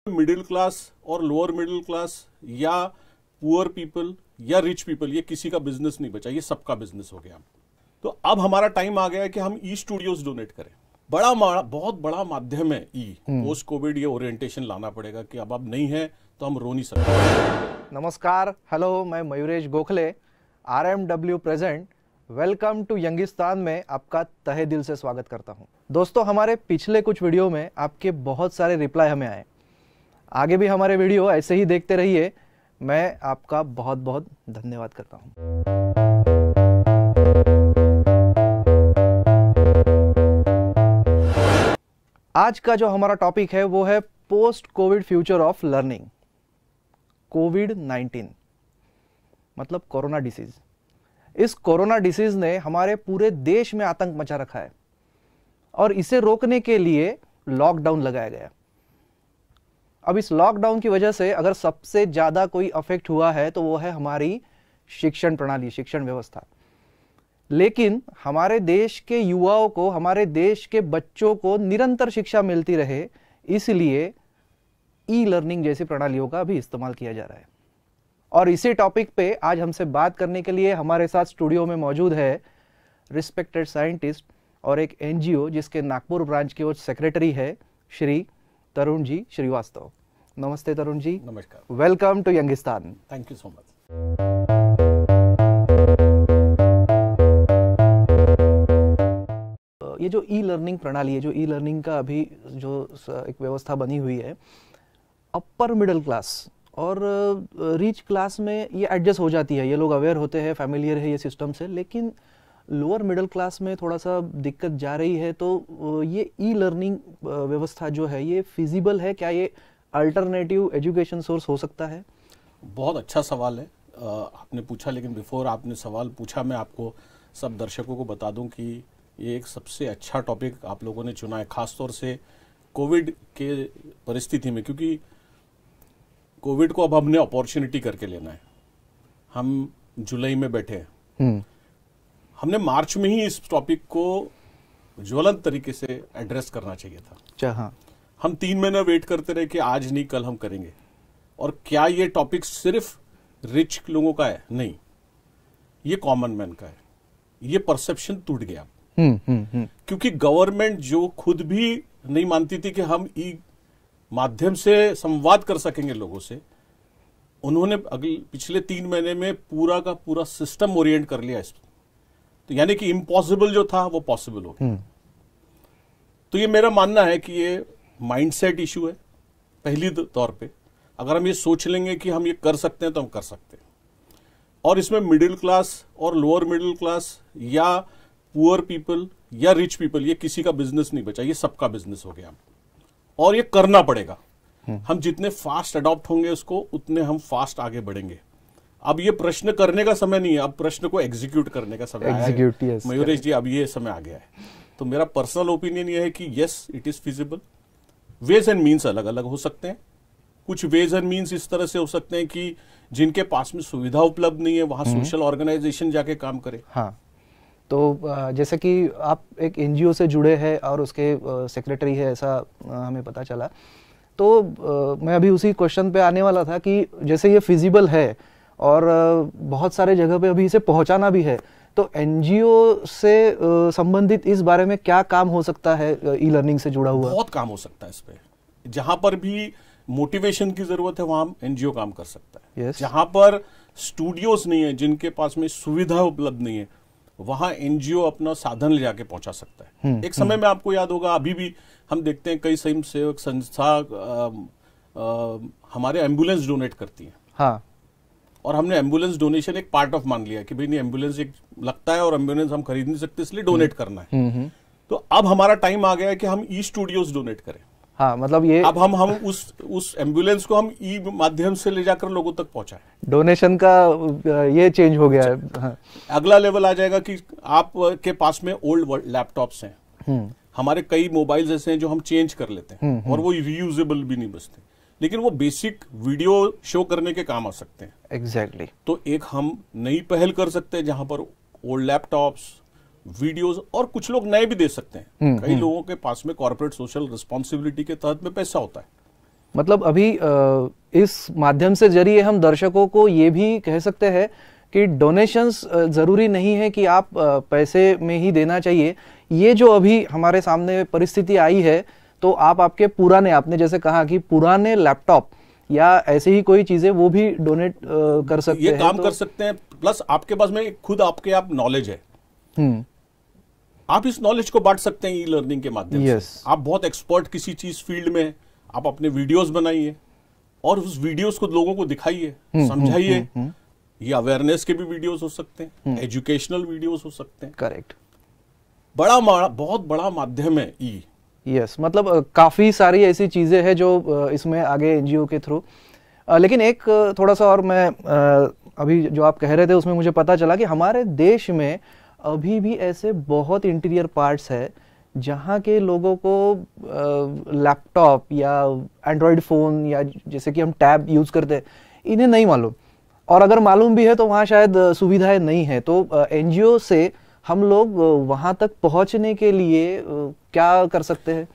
Middle class और lower middle class या poor people या रिच पीपल, ये किसी का बिजनेस नहीं बचा, ये सबका बिजनेस हो गया। तो अब हमारा टाइम आ गया है कि हम ई स्टूडियोज डोनेट करें। बहुत बड़ा माध्यम है ई। पोस्ट कोविड ये ओरिएंटेशन लाना पड़ेगा कि अब नहीं है तो हम रो नहीं सकते। नमस्कार, हेलो, मैं Mayuresh Gokhale, RMW present. Welcome to Youngistan में आपका तहे दिल से स्वागत करता हूं। दोस्तों, हमारे पिछले कुछ वीडियो में आपके बहुत सारे रिप्लाई हमें आए। आगे भी हमारे वीडियो ऐसे ही देखते रहिए। मैं आपका बहुत बहुत धन्यवाद करता हूं। आज का जो हमारा टॉपिक है वो है post covid future of learning. कोविड-19 मतलब कोरोना डिसीज। इस कोरोना डिसीज ने हमारे पूरे देश में आतंक मचा रखा है और इसे रोकने के लिए लॉकडाउन लगाया गया। अब इस लॉकडाउन की वजह से अगर सबसे ज्यादा कोई अफेक्ट हुआ है तो वो है हमारी शिक्षण प्रणाली, शिक्षण व्यवस्था। लेकिन हमारे देश के युवाओं को, हमारे देश के बच्चों को निरंतर शिक्षा मिलती रहे, इसलिए ई लर्निंग जैसी प्रणालियों का भी इस्तेमाल किया जा रहा है। और इसी टॉपिक पे आज हमसे बात करने के लिए हमारे साथ स्टूडियो में मौजूद है रिस्पेक्टेड साइंटिस्ट और एक NGO जिसके नागपुर ब्रांच के वो सेक्रेटरी है, श्री तरुण जी श्रीवास्तव। नमस्ते तरुण जी। नमस्कार। Welcome to Youngistan. Thank you so much. ये जो ई लर्निंग प्रणाली है, जो ई लर्निंग का अभी जो एक व्यवस्था बनी हुई है, अपर मिडिल क्लास और रिच क्लास में ये एडजस्ट हो जाती है। ये लोग अवेयर होते हैं, फैमिलियर है ये सिस्टम से। लेकिन लोअर मिडिल क्लास में थोड़ा सा दिक्कत जा रही है। तो ये ई लर्निंग व्यवस्था जो है, ये फिजिबल है क्या? ये अल्टरनेटिव एजुकेशन सोर्स हो सकता है? बहुत अच्छा सवाल है आपने पूछा। लेकिन बिफोर आपने सवाल पूछा, मैं आपको सब दर्शकों को बता दूं कि ये एक सबसे अच्छा टॉपिक आप लोगों ने चुना है, खासतौर से कोविड के परिस्थिति में, क्योंकि कोविड को अब हमने अपॉर्चुनिटी करके लेना है। हम जुलाई में बैठे हैं। हमने मार्च में ही इस टॉपिक को ज्वलंत तरीके से एड्रेस करना चाहिए था। अच्छा, हाँ। हम 3 महीना वेट करते रहे कि आज नहीं कल हम करेंगे। और क्या ये टॉपिक सिर्फ रिच लोगों का है? नहीं, ये कॉमन मैन का है। ये परसेप्शन टूट गया। क्योंकि गवर्नमेंट जो खुद भी नहीं मानती थी कि हम ई माध्यम से संवाद कर सकेंगे लोगों से, उन्होंने पिछले 3 महीने में पूरा का पूरा सिस्टम ओरिएंट कर लिया इस। तो यानी कि इम्पॉसिबल जो था वो पॉसिबल हो गया। तो ये मेरा मानना है कि ये माइंडसेट इशू है पहली तौर पे। अगर हम ये सोच लेंगे कि हम ये कर सकते हैं तो हम कर सकते हैं। और इसमें मिडिल क्लास और लोअर मिडिल क्लास या पुअर पीपल या रिच पीपल, ये किसी का बिजनेस नहीं बचा, ये सबका बिजनेस हो गया। और ये करना पड़ेगा। हम जितने फास्ट अडॉप्ट होंगे उसको, उतने हम फास्ट आगे बढ़ेंगे। अब ये प्रश्न करने का समय नहीं है, अब प्रश्न को एग्जीक्यूट करने का समय आया है। मयूरेश जी, अब ये समय आ गया है। तो मेरा पर्सनल ओपिनियन ये है कि yes, it is feasible. Ways and means अलग अलग हो सकते हैं। कुछ वेज एंड मीन्स इस तरह से हो सकते हैं कि जिनके पास में सुविधा उपलब्ध नहीं है, वहां सोशल ऑर्गेनाइजेशन जाके काम करे। हाँ, तो जैसे कि आप एक NGO से जुड़े हैं और उसके सेक्रेटरी है, ऐसा हमें पता चला। तो मैं अभी उसी क्वेश्चन पे आने वाला था कि जैसे ये फिजिबल है और बहुत सारे जगह पे अभी इसे पहुंचाना भी है, तो NGO से संबंधित इस बारे में क्या काम हो सकता है ई लर्निंग से जुड़ा हुआ? बहुत काम हो सकता है इस पे। जहां पर भी मोटिवेशन की जरूरत है वहां NGO काम कर सकता है। जहां पर स्टूडियोज नहीं है, जिनके पास में सुविधा उपलब्ध नहीं है, वहां NGO अपना साधन ले जाके पहुंचा सकता है। एक समय में आपको याद होगा, अभी भी हम देखते हैं कई स्वयं सेवक संस्था हमारे एम्बुलेंस डोनेट करती है। हाँ। और हमने एम्बुलेंस डोनेशन एक पार्ट ऑफ मान लिया कि भाई नहीं, एम्बुलेंस एक लगता है और एम्बुलेंस हम खरीद नहीं सकते, इसलिए डोनेट करना है। तो अब हमारा टाइम आ गया है कि हम ई स्टूडियोज डोनेट करें। हाँ, मतलब ये अब हम उस एम्बुलेंस को हम ई माध्यम से ले जाकर लोगों तक पहुंचाएं। डोनेशन का ये चेंज हो गया है। हाँ। अगला लेवल आ जाएगा कि आपके पास में ओल्ड लैपटॉप्स हैं। हमारे कई मोबाइल्स ऐसे हैं जो हम चेंज कर लेते हैं और वो रीयूजेबल भी नहीं बचते, लेकिन वो बेसिक वीडियो शो करने के काम आ सकते हैं। एग्जैक्टली। तो एक हम नई पहल कर सकते हैं जहां पर ओल्ड लैपटॉप्स, वीडियोस, और कुछ लोग नए भी दे सकते हैं। कई लोगों के पास में कॉर्पोरेट सोशल रिस्पॉन्सिबिलिटी के तहत में पैसा होता है, मतलब अभी इस माध्यम से जरिए हम दर्शकों को ये भी कह सकते हैं कि डोनेशंस ज़रूरी नहीं है कि आप पैसे में ही देना चाहिए। ये जो अभी हमारे सामने परिस्थिति आई है, तो आप आपके पुराने, आपने जैसे कहा कि पुराने लैपटॉप या ऐसे ही कोई चीज़ें वो भी डोनेट कर सकते हैं, ये काम कर सकते हैं। प्लस आपके पास में खुद आपके आप नॉलेज है, आप इस नॉलेज को बांट सकते हैं ई लर्निंग के माध्यम से। आप बहुत एक्सपर्ट किसी चीज फील्ड में, आप अपने वीडियोस बनाइए और उस वीडियोस को लोगों को दिखाइए, समझाइए। ये अवेयरनेस के भी वीडियोस हो सकते हैं, एजुकेशनल वीडियोस हो सकते हैं। करेक्ट। बहुत बड़ा माध्यम है ई। यस, मतलब काफी सारी ऐसी चीजें हैं जो इसमें आगे एनजीओ के थ्रू। लेकिन एक थोड़ा सा और मैं अभी जो आप कह रहे थे उसमें मुझे पता चला कि हमारे देश में अभी भी ऐसे बहुत इंटीरियर पार्ट्स है जहाँ के लोगों को लैपटॉप या एंड्रॉयड फ़ोन या जैसे कि हम टैब यूज़ करते हैं, इन्हें नहीं मालूम, और अगर मालूम भी है तो वहाँ शायद सुविधाएं नहीं है। तो एनजीओ से हम लोग वहाँ तक पहुँचने के लिए क्या कर सकते हैं?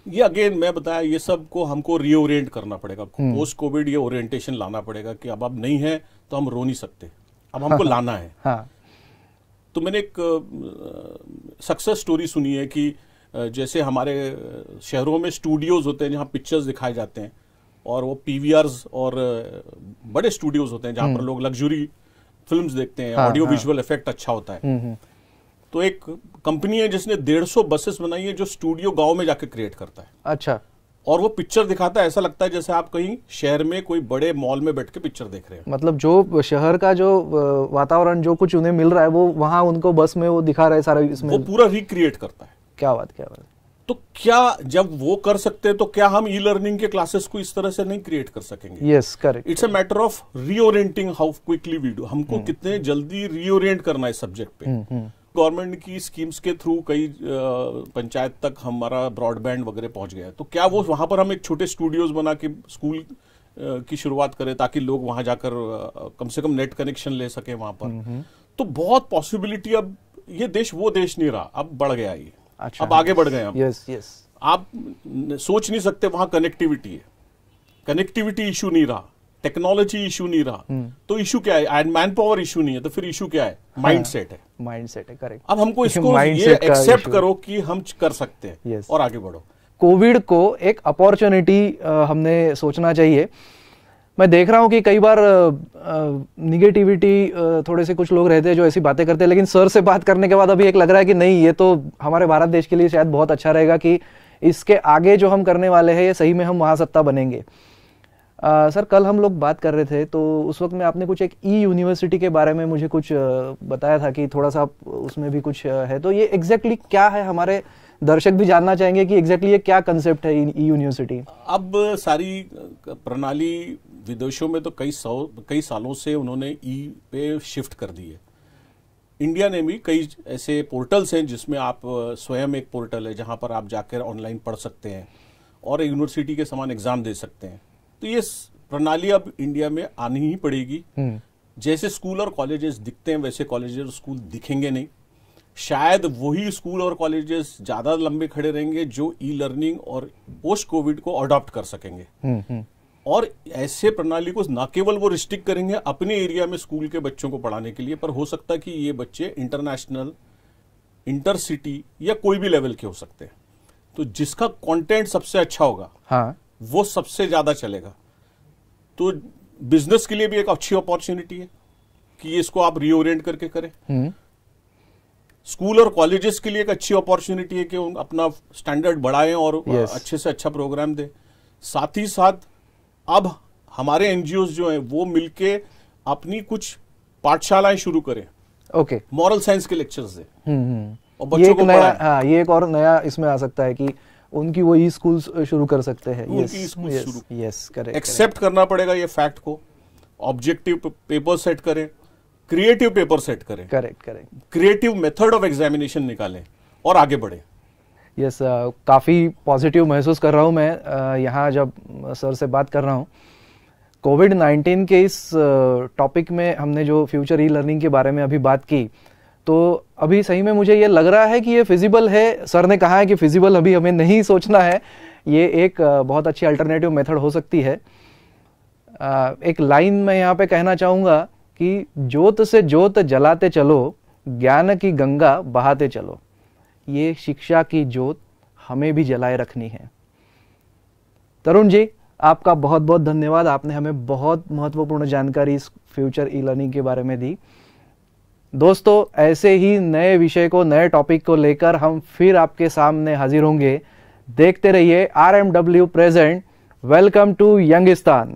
ये अगेन मैं बताया, ये सब को हमको रीओरिएंट करना पड़ेगा। पोस्ट कोविड ये ओरिएंटेशन लाना पड़ेगा कि अब नहीं है तो हम रो नहीं सकते, अब हमको लाना है। हाँ। तो मैंने एक सक्सेस स्टोरी सुनी है कि जैसे हमारे शहरों में स्टूडियोज होते हैं जहाँ पिक्चर्स दिखाए जाते हैं, और वो पीवीआरस और बड़े स्टूडियोज होते हैं जहाँ पर लोग लग्जरी फिल्म्स देखते हैं, ऑडियो विजुअल इफेक्ट अच्छा होता है। तो एक कंपनी है जिसने 150 बसेस बनाई है जो स्टूडियो गांव में जाकर क्रिएट करता है। अच्छा। और वो पिक्चर दिखाता है, ऐसा लगता है जैसे आप कहीं शहर में कोई बड़े मॉल में बैठ के पिक्चर देख रहे हैं। मतलब जो शहर का जो वातावरण जो कुछ उन्हें मिल रहा है वो वहां उनको बस में वो दिखा रहा है सारा, इसमें वो पूरा रिक्रिएट करता है। क्या बात, क्या बात। तो क्या जब वो कर सकते हैं तो क्या हम ई लर्निंग के क्लासेस को इस तरह से नहीं क्रिएट कर सकेंगे? Yes, correct. It's a matter of reorienting how quickly we do. हमको कितने जल्दी रीओरिएंट करना है सब्जेक्ट पे। गवर्नमेंट की स्कीम्स के थ्रू कई पंचायत तक हमारा ब्रॉडबैंड वगैरह पहुंच गया है, तो क्या वो वहां पर हम एक छोटे स्टूडियोज बना के स्कूल की शुरुआत करें ताकि लोग वहां जाकर कम से कम नेट कनेक्शन ले सके वहां पर? तो बहुत पॉसिबिलिटी। अब ये देश वो देश नहीं रहा, अब बढ़ गया ये। अच्छा, अब आगे बढ़ गए हम। Yes yes. आप सोच नहीं सकते, वहां कनेक्टिविटी है, कनेक्टिविटी इशू नहीं रहा, टेक्नोलॉजी इशू नहीं रहा, तो इशू क्या है? एंड मैन पावर इशू नहीं है, तो फिर इशू क्या है? माइंडसेट है। माइंडसेट है, करेक्ट। अब हमको इसको ये एक्सेप्ट करो कि हम कर सकते हैं और आगे बढ़ो। कोविड को एक अपॉर्चुनिटी हमने सोचना चाहिए। मैं देख रहा हूं कि कई बार निगेटिविटी थोड़े से कुछ लोग रहते हैं जो ऐसी बातें करते हैं, लेकिन सर से बात करने के बाद अभी एक लग रहा है कि नहीं, ये तो हमारे भारत देश के लिए शायद बहुत अच्छा रहेगा कि इसके आगे जो हम करने वाले हैं ये सही में हम महासत्ता बनेंगे। सर, कल हम लोग बात कर रहे थे तो उस वक्त में आपने कुछ एक ई यूनिवर्सिटी के बारे में मुझे कुछ बताया था कि थोड़ा सा उसमें भी कुछ है, तो ये एग्जैक्टली क्या है? हमारे दर्शक भी जानना चाहेंगे कि एग्जैक्टली ये क्या कंसेप्ट है ई यूनिवर्सिटी। अब सारी प्रणाली विदेशों में तो कई सालों से उन्होंने ई पे शिफ्ट कर दी है। इंडिया ने भी कई ऐसे पोर्टल्स हैं जिसमें आप स्वयं, एक पोर्टल है जहां पर आप जाकर ऑनलाइन पढ़ सकते हैं और यूनिवर्सिटी के समान एग्जाम दे सकते हैं। तो ये प्रणाली अब इंडिया में आनी ही पड़ेगी। जैसे स्कूल और कॉलेजेस दिखते हैं वैसे कॉलेजेस और स्कूल दिखेंगे नहीं। शायद वही स्कूल और कॉलेजेस ज्यादा लंबे खड़े रहेंगे जो ई लर्निंग और पोस्ट कोविड को अडॉप्ट कर सकेंगे। और ऐसे प्रणाली को न केवल वो रिस्ट्रिक्ट करेंगे अपने एरिया में स्कूल के बच्चों को पढ़ाने के लिए, पर हो सकता है कि ये बच्चे इंटरनेशनल, इंटरसिटी या कोई भी लेवल के हो सकते हैं। तो जिसका कंटेंट सबसे अच्छा होगा, हाँ, वो सबसे ज्यादा चलेगा। तो बिजनेस के लिए भी एक अच्छी अपॉर्चुनिटी है कि इसको आप रीओरिएंट करके करें। स्कूल और कॉलेजेस के लिए एक अच्छी अपॉर्चुनिटी है कि अपना स्टैंडर्ड बढ़ाएं और अच्छे से अच्छा प्रोग्राम दें। साथ ही साथ अब हमारे एनजीओ जो हैं वो मिलके अपनी कुछ पाठशालाएं शुरू करें। ओके। मॉरल साइंस के लेक्चर्स दें और बच्चों को पढ़ाएं। हाँ, ये एक और नया इसमें आ सकता है कि उनकी वो ई स्कूल शुरू कर सकते हैं। उनकी स्कूल शुरू, यस, करेक्ट। एक्सेप्ट करना पड़ेगा ये फैक्ट को। ऑब्जेक्टिव पेपर सेट करें, क्रिएटिव पेपर सेट करें, correct correct, creative method of examination निकालें और आगे बढ़े। यस, काफ़ी पॉजिटिव महसूस कर रहा हूँ मैं यहाँ जब सर से बात कर रहा हूँ। कोविड-19 के इस टॉपिक में हमने जो फ्यूचर ई लर्निंग के बारे में अभी बात की, तो अभी सही में मुझे ये लग रहा है कि ये फिजिबल है। सर ने कहा है कि फिजिबल अभी हमें नहीं सोचना है, ये एक बहुत अच्छी अल्टरनेटिव मेथड हो सकती है। एक लाइन मैं यहाँ पे कहना चाहूँगा कि ज्योत से ज्योत जलाते चलो, ज्ञान की गंगा बहाते चलो। ये शिक्षा की ज्योत हमें भी जलाए रखनी है। तरुण जी, आपका बहुत बहुत धन्यवाद। आपने हमें बहुत महत्वपूर्ण जानकारी इस फ्यूचर ई लर्निंग के बारे में दी। दोस्तों, ऐसे ही नए विषय को, नए टॉपिक को लेकर हम फिर आपके सामने हाजिर होंगे। देखते रहिए RMW present. Welcome to Youngistan.